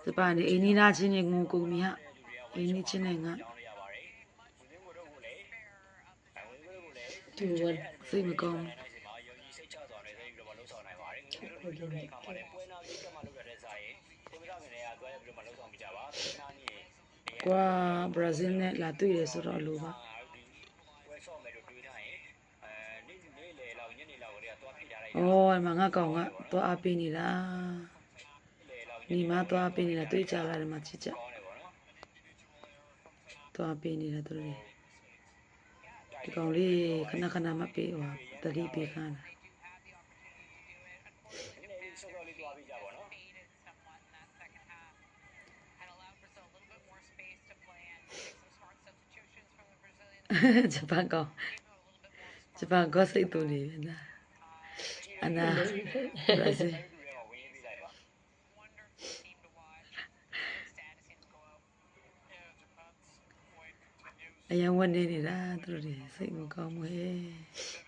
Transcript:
စပါနေအင်းနီလာချင်းနဲ့ငိုကုန်မြအင်းနီချင်းနဲ့ငါတူဝတ် စိတ်မကောင်းကွာဘရာဇီးနဲ့လာတွေ့ရဆိုတော့လို့ပါအော်မငါကောင်ကတော့အပေးနေတာညီမတော့အပေးနေတာတွေ့ကြလာတယ်မှာချစ်ချက်တော့အပေးနေတာတို့လေဒီကောင်လေးခဏခဏမပေးဟောတတိပေးခါတာဂျပန်ကစိတ်တူနေနာအနာဘရာဇီးအရင်ဝင်နေတာသူတို့စိတ်မကောင်းဘူးဟဲ့